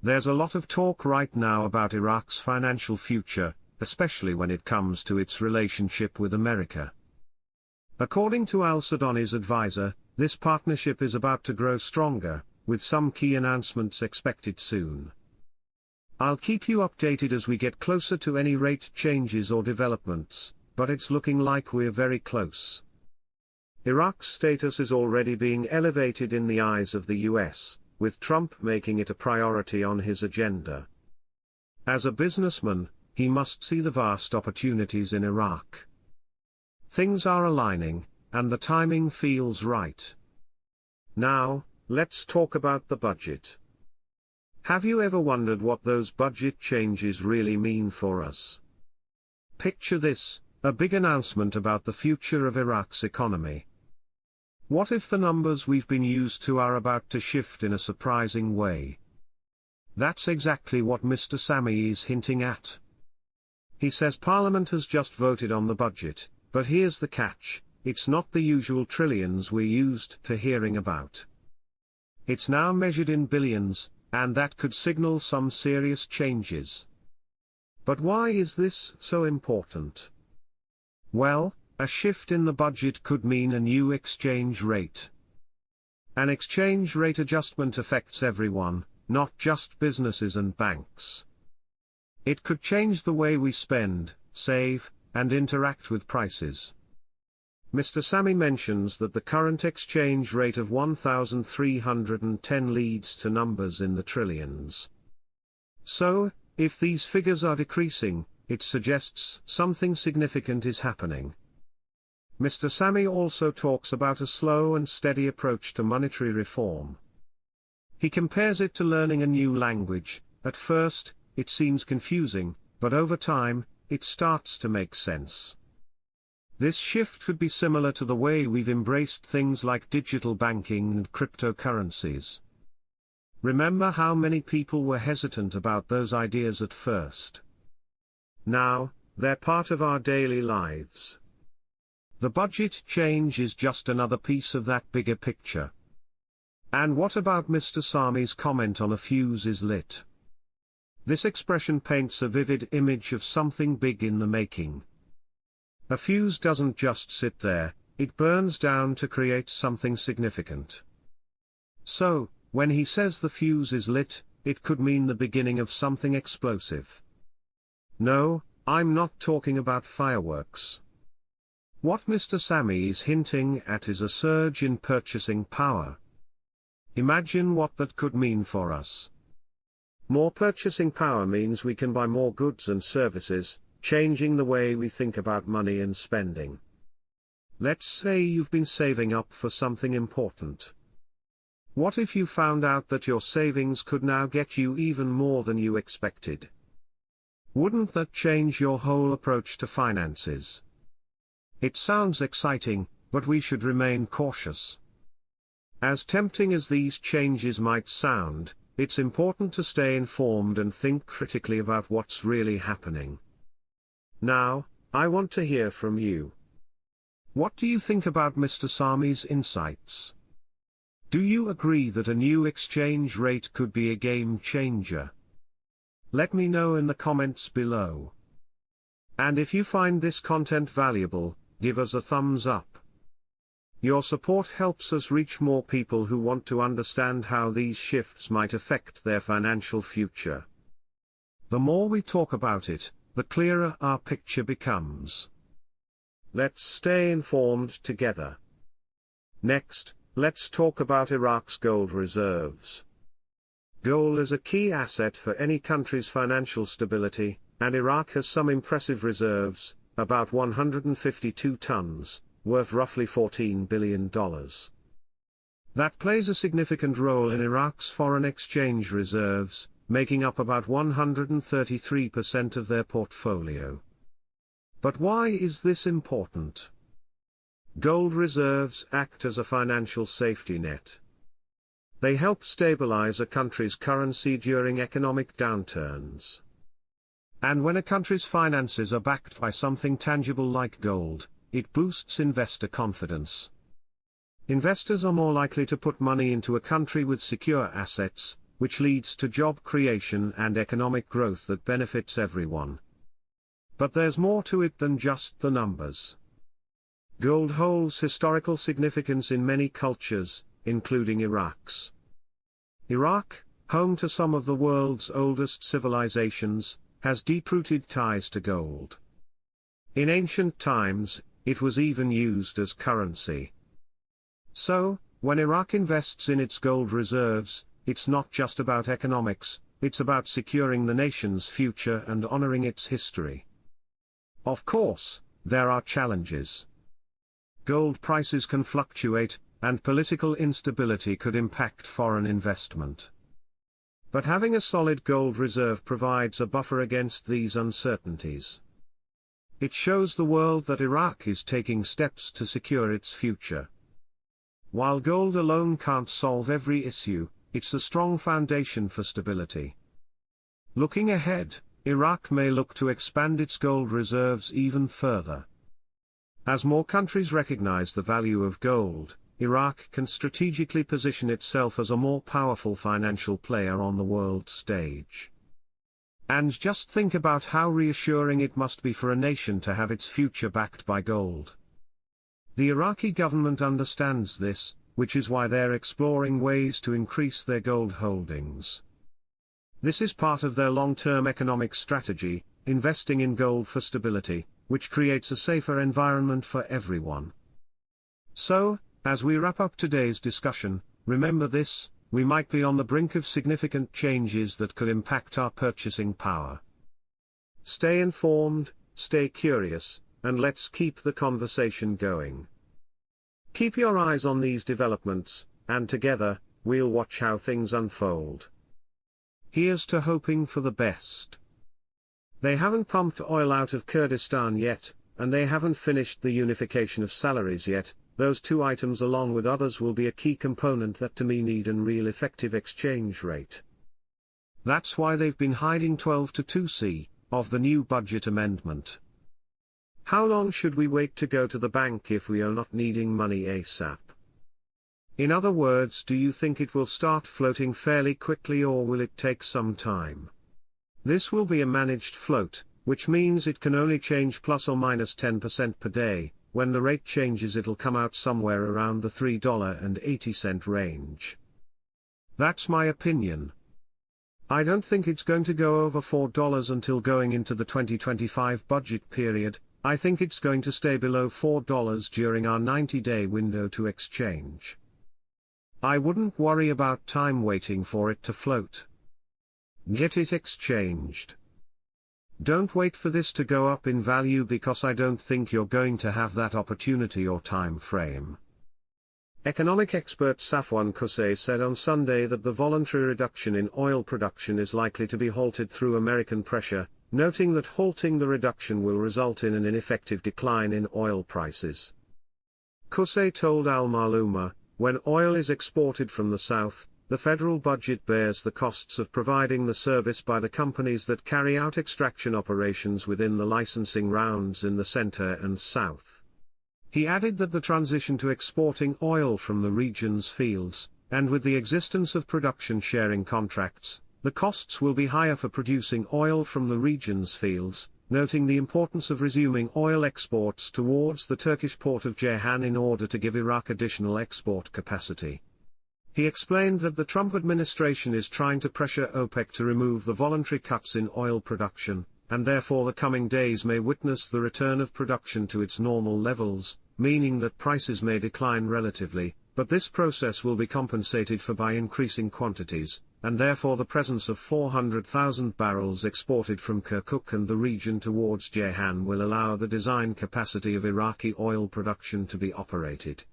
There's a lot of talk right now about Iraq's financial future, especially when it comes to its relationship with America. According to al-Sudani's advisor, this partnership is about to grow stronger, with some key announcements expected soon. I'll keep you updated as we get closer to any rate changes or developments, but it's looking like we're very close. Iraq's status is already being elevated in the eyes of the US, with Trump making it a priority on his agenda. As a businessman, he must see the vast opportunities in Iraq. Things are aligning, and the timing feels right. Now, let's talk about the budget. Have you ever wondered what those budget changes really mean for us? Picture this, a big announcement about the future of Iraq's economy. What if the numbers we've been used to are about to shift in a surprising way? That's exactly what Mr. Sami is hinting at. He says Parliament has just voted on the budget, but here's the catch, it's not the usual trillions we're used to hearing about. It's now measured in billions, and that could signal some serious changes. But why is this so important? Well, a shift in the budget could mean a new exchange rate. An exchange rate adjustment affects everyone, not just businesses and banks. It could change the way we spend, save, and interact with prices. Mr. Sami mentions that the current exchange rate of 1,310 leads to numbers in the trillions. So, if these figures are decreasing, it suggests something significant is happening. Mr. Sami also talks about a slow and steady approach to monetary reform. He compares it to learning a new language. At first, it seems confusing, but over time, it starts to make sense. This shift could be similar to the way we've embraced things like digital banking and cryptocurrencies. Remember how many people were hesitant about those ideas at first? Now, they're part of our daily lives. The budget change is just another piece of that bigger picture. And what about Mr. Sami's comment on a fuse is lit? This expression paints a vivid image of something big in the making. A fuse doesn't just sit there, it burns down to create something significant. So, when he says the fuse is lit, it could mean the beginning of something explosive. No, I'm not talking about fireworks. What Mr. Sami is hinting at is a surge in purchasing power. Imagine what that could mean for us. More purchasing power means we can buy more goods and services, changing the way we think about money and spending. Let's say you've been saving up for something important. What if you found out that your savings could now get you even more than you expected? Wouldn't that change your whole approach to finances? It sounds exciting, but we should remain cautious. As tempting as these changes might sound, it's important to stay informed and think critically about what's really happening. Now, I want to hear from you. What do you think about Mr. Sami's insights? Do you agree that a new exchange rate could be a game changer? Let me know in the comments below. And if you find this content valuable, give us a thumbs up. Your support helps us reach more people who want to understand how these shifts might affect their financial future. The more we talk about it, the clearer our picture becomes. Let's stay informed together. Next, let's talk about Iraq's gold reserves. Gold is a key asset for any country's financial stability, and Iraq has some impressive reserves, about 152 tons, worth roughly $14 billion. That plays a significant role in Iraq's foreign exchange reserves, making up about 133% of their portfolio. But why is this important? Gold reserves act as a financial safety net. They help stabilize a country's currency during economic downturns. And when a country's finances are backed by something tangible like gold, it boosts investor confidence. Investors are more likely to put money into a country with secure assets, which leads to job creation and economic growth that benefits everyone. But there's more to it than just the numbers. Gold holds historical significance in many cultures, including Iraq's. Iraq, home to some of the world's oldest civilizations, has deep-rooted ties to gold. In ancient times, it was even used as currency. So, when Iraq invests in its gold reserves, it's not just about economics, it's about securing the nation's future and honoring its history. Of course, there are challenges. Gold prices can fluctuate, and political instability could impact foreign investment. But having a solid gold reserve provides a buffer against these uncertainties. It shows the world that Iraq is taking steps to secure its future. While gold alone can't solve every issue, it's a strong foundation for stability. Looking ahead, Iraq may look to expand its gold reserves even further. As more countries recognize the value of gold, Iraq can strategically position itself as a more powerful financial player on the world stage. And just think about how reassuring it must be for a nation to have its future backed by gold. The Iraqi government understands this, which is why they're exploring ways to increase their gold holdings. This is part of their long-term economic strategy, investing in gold for stability, which creates a safer environment for everyone. So, as we wrap up today's discussion, remember this: we might be on the brink of significant changes that could impact our purchasing power. Stay informed, stay curious, and let's keep the conversation going. Keep your eyes on these developments, and together, we'll watch how things unfold. Here's to hoping for the best. They haven't pumped oil out of Kurdistan yet, and they haven't finished the unification of salaries yet. Those two items along with others will be a key component that to me need a real effective exchange rate. That's why they've been hiding 12 to 2C of the new budget amendment. How long should we wait to go to the bank if we are not needing money ASAP? In other words, do you think it will start floating fairly quickly or will it take some time? This will be a managed float, which means it can only change plus or minus 10% per day. When the rate changes it'll come out somewhere around the $3.80 range. That's my opinion. I don't think it's going to go over $4 until going into the 2025 budget period. I think it's going to stay below $4 during our 90-day window to exchange. I wouldn't worry about time waiting for it to float. Get it exchanged. Don't wait for this to go up in value because I don't think you're going to have that opportunity or time frame. Economic expert Safwan Qusay said on Sunday that the voluntary reduction in oil production is likely to be halted through American pressure, noting that halting the reduction will result in an ineffective decline in oil prices. Qusay told Al Maluma, when oil is exported from the south, the federal budget bears the costs of providing the service by the companies that carry out extraction operations within the licensing rounds in the center and south. He added that the transition to exporting oil from the region's fields, and with the existence of production sharing contracts, the costs will be higher for producing oil from the region's fields, noting the importance of resuming oil exports towards the Turkish port of Ceyhan in order to give Iraq additional export capacity. He explained that the Trump administration is trying to pressure OPEC to remove the voluntary cuts in oil production, and therefore the coming days may witness the return of production to its normal levels, meaning that prices may decline relatively, but this process will be compensated for by increasing quantities, and therefore the presence of 400,000 barrels exported from Kirkuk and the region towards Ceyhan will allow the design capacity of Iraqi oil production to be operated.